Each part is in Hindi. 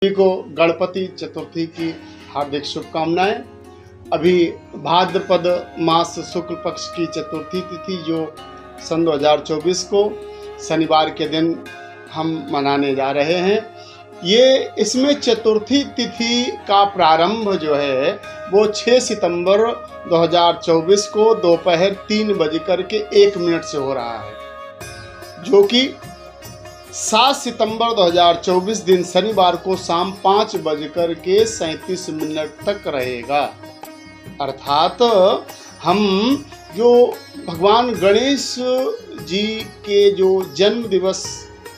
सभी को गणपति चतुर्थी की हार्दिक शुभकामनाएं। अभी भाद्रपद मास शुक्ल पक्ष की चतुर्थी तिथि जो सन 2024 को शनिवार के दिन हम मनाने जा रहे हैं। इसमें चतुर्थी तिथि का प्रारंभ जो है वो 6 सितंबर 2024 को दोपहर 3:01 से हो रहा है, जो कि 7 सितंबर 2024 दिन शनिवार को शाम 5:37 तक रहेगा। अर्थात हम जो भगवान गणेश जी के जो जन्म दिवस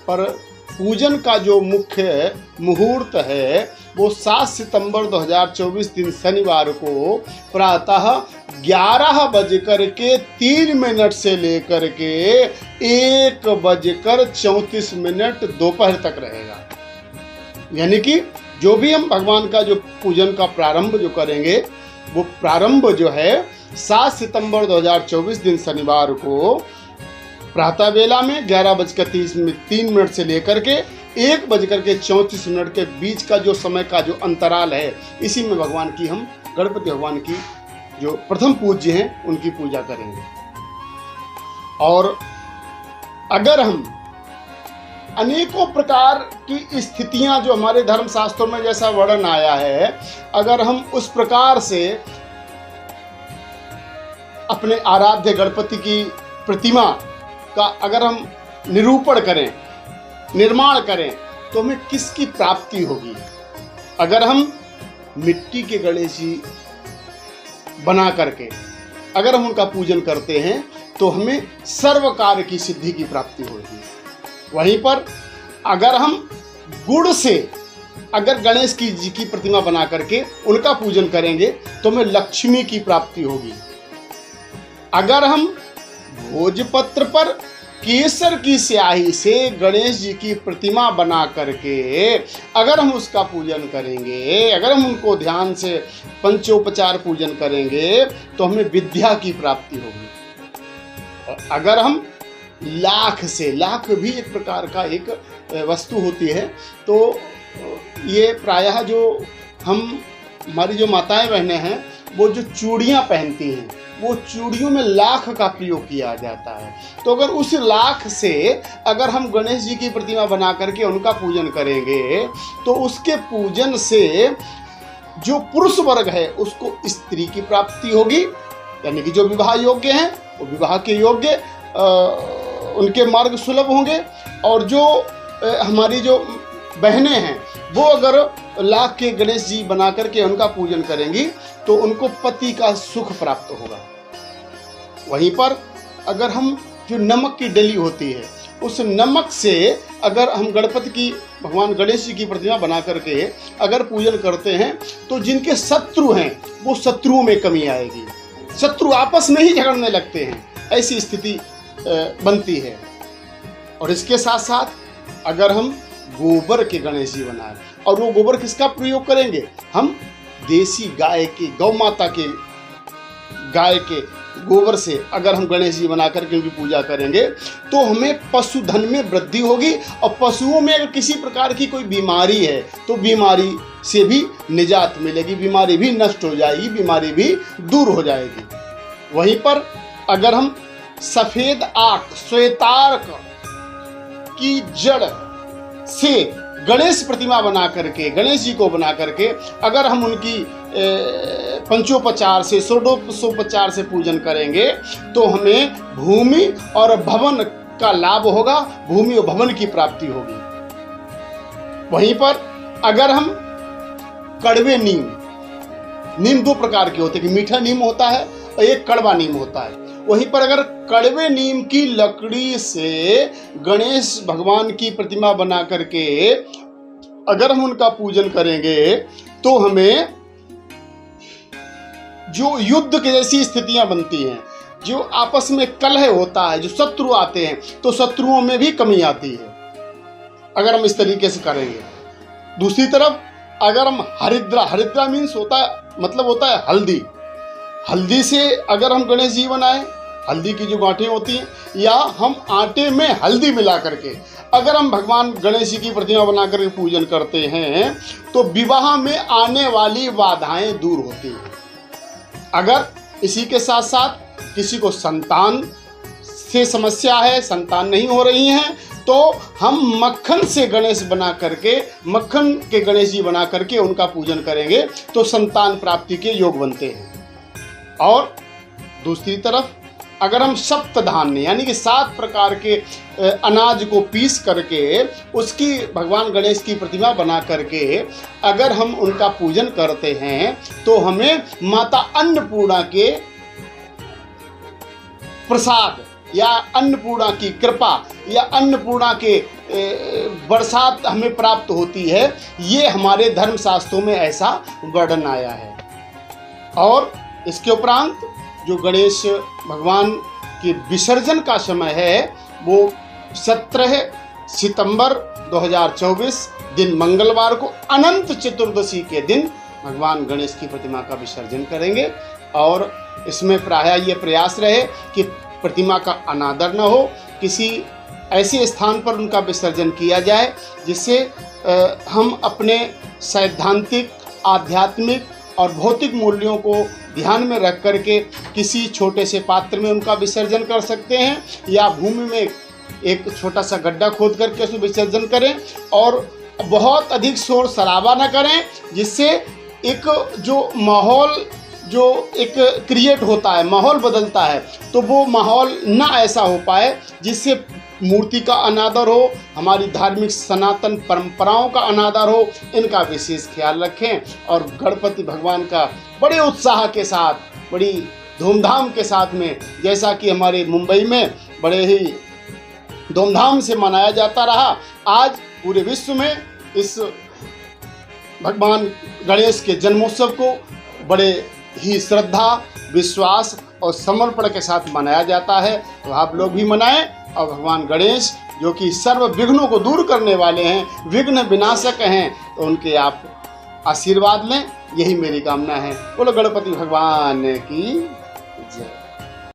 पर पूजन का जो मुख्य मुहूर्त है वो 7 सितंबर 2024 दिन शनिवार को प्रातः 11:03 से लेकर के 1:34 दोपहर तक रहेगा। यानी कि जो भी हम भगवान का जो पूजन का प्रारंभ जो करेंगे वो प्रारंभ जो है 7 सितंबर 2024 दिन शनिवार को प्रातः वेला में 11:03 से लेकर के 1:34 के बीच का जो समय का जो अंतराल है, इसी में भगवान की हम गणपति भगवान की जो प्रथम पूज्य हैं उनकी पूजा करेंगे। और अगर हम अनेकों प्रकार की स्थितियां जो हमारे धर्म शास्त्रों में जैसा वर्णन आया है, अगर हम उस प्रकार से अपने आराध्य गणपति की प्रतिमा का अगर हम निरूपण करें, निर्माण करें, तो हमें किसकी प्राप्ति होगी? अगर हम मिट्टी के गणेश जी बना करके अगर हम उनका पूजन करते हैं तो हमें सर्व कार्य की सिद्धि की प्राप्ति होगी। वहीं पर अगर हम गुड़ से अगर गणेश जी की प्रतिमा बना करके उनका पूजन करेंगे तो हमें लक्ष्मी की प्राप्ति होगी। अगर हम भोजपत्र पर केसर की स्याही से गणेश जी की प्रतिमा बना करके अगर हम उसका पूजन करेंगे, अगर हम उनको ध्यान से पंचोपचार पूजन करेंगे तो हमें विद्या की प्राप्ति होगी। और अगर हम लाख से, लाख भी एक प्रकार का एक वस्तु होती है, तो ये प्रायः जो हमारी जो माताएं बहनें हैं वो जो चूड़ियाँ पहनती हैं, वो चूड़ियों में लाख का प्रयोग किया जाता है। तो अगर उस लाख से अगर हम गणेश जी की प्रतिमा बना करके उनका पूजन करेंगे तो उसके पूजन से जो पुरुष वर्ग है उसको स्त्री की प्राप्ति होगी। यानी कि जो विवाह योग्य हैं वो विवाह के योग्य उनके मार्ग सुलभ होंगे। और जो हमारी जो बहनें हैं वो अगर लाख के गणेश जी बना करके उनका पूजन करेंगी तो उनको पति का सुख प्राप्त होगा। वहीं पर अगर हम जो नमक की डली होती है उस नमक से अगर हम गणपति की, भगवान गणेश जी की प्रतिमा बना करके अगर पूजन करते हैं तो जिनके शत्रु हैं वो शत्रुओं में कमी आएगी, शत्रु आपस में ही झगड़ने लगते हैं, ऐसी स्थिति बनती है। और इसके साथ साथ अगर हम गोबर के गणेश जी बनाएं, और वो गोबर किसका प्रयोग करेंगे? हम देसी गाय की, गौ माता के गाय के गोबर से अगर हम गणेश जी बना करके उनकी पूजा करेंगे तो हमें पशुधन में वृद्धि होगी। और पशुओं में अगर किसी प्रकार की कोई बीमारी है तो बीमारी से भी निजात मिलेगी, बीमारी भी नष्ट हो जाएगी, बीमारी भी दूर हो जाएगी। वहीं पर अगर हम सफ़ेद आक, श्वेतार्क की जड़ से गणेश प्रतिमा बना करके, गणेश जी को बना करके अगर हम उनकी पंचोपचार से, षोडशोपचार से पूजन करेंगे तो हमें भूमि और भवन का लाभ होगा, भूमि और भवन की प्राप्ति होगी। वहीं पर अगर हम कड़वे नीम दो प्रकार के होते हैं कि मीठा नीम होता है और एक कड़वा नीम होता है। वहीं पर अगर कड़वे नीम की लकड़ी से गणेश भगवान की प्रतिमा बना करके अगर हम उनका पूजन करेंगे तो हमें जो युद्ध की जैसी स्थितियां बनती हैं, जो आपस में कलह होता है, जो शत्रु आते हैं, तो शत्रुओं में भी कमी आती है अगर हम इस तरीके से करेंगे। दूसरी तरफ अगर हम हरिद्रा मीन्स होता है, मतलब होता है हल्दी से अगर हम गणेश जी बनाएं हल्दी की जो गांठें होती हैं, या हम आटे में हल्दी मिला करके अगर हम भगवान गणेश जी की प्रतिमा बना करके पूजन करते हैं तो विवाह में आने वाली बाधाएं दूर होती हैं। अगर इसी के साथ साथ किसी को संतान से समस्या है, संतान नहीं हो रही हैं, तो हम मक्खन से गणेश बना करके, मक्खन के गणेश जी बना करके उनका पूजन करेंगे तो संतान प्राप्ति के योग बनते हैं। और दूसरी तरफ अगर हम सप्तधान्य यानी कि 7 प्रकार के अनाज को पीस करके उसकी भगवान गणेश की प्रतिमा बना करके अगर हम उनका पूजन करते हैं तो हमें माता अन्नपूर्णा के प्रसाद या अन्नपूर्णा की कृपा या अन्नपूर्णा के बरसात हमें प्राप्त होती है। ये हमारे धर्मशास्त्रों में ऐसा वर्णन आया है। और इसके उपरांत जो गणेश भगवान के विसर्जन का समय है वो 17 सितंबर 2024 दिन मंगलवार को अनंत चतुर्दशी के दिन भगवान गणेश की प्रतिमा का विसर्जन करेंगे। और इसमें प्रायः ये प्रयास रहे कि प्रतिमा का अनादर न हो, किसी ऐसे स्थान पर उनका विसर्जन किया जाए जिससे हम अपने सैद्धांतिक, आध्यात्मिक और भौतिक मूल्यों को ध्यान में रख करके किसी छोटे से पात्र में उनका विसर्जन कर सकते हैं, या भूमि में एक छोटा सा गड्ढा खोद करके उसमें विसर्जन करें। और बहुत अधिक शोर शराबा न करें, जिससे एक जो माहौल जो एक क्रिएट होता है, माहौल बदलता है, तो वो माहौल ना ऐसा हो पाए जिससे मूर्ति का अनादर हो, हमारी धार्मिक सनातन परंपराओं का अनादर हो। इनका विशेष ख्याल रखें और गणपति भगवान का बड़े उत्साह के साथ, बड़ी धूमधाम के साथ में, जैसा कि हमारे मुंबई में बड़े ही धूमधाम से मनाया जाता रहा, आज पूरे विश्व में इस भगवान गणेश के जन्मोत्सव को बड़े ही श्रद्धा, विश्वास और समर्पण के साथ मनाया जाता है। तो आप लोग भी मनाएं और भगवान गणेश जो कि सर्व विघ्नों को दूर करने वाले हैं, विघ्न विनाशक हैं, तो उनके आप आशीर्वाद लें, यही मेरी कामना है। बोलो गणपति भगवान की जय।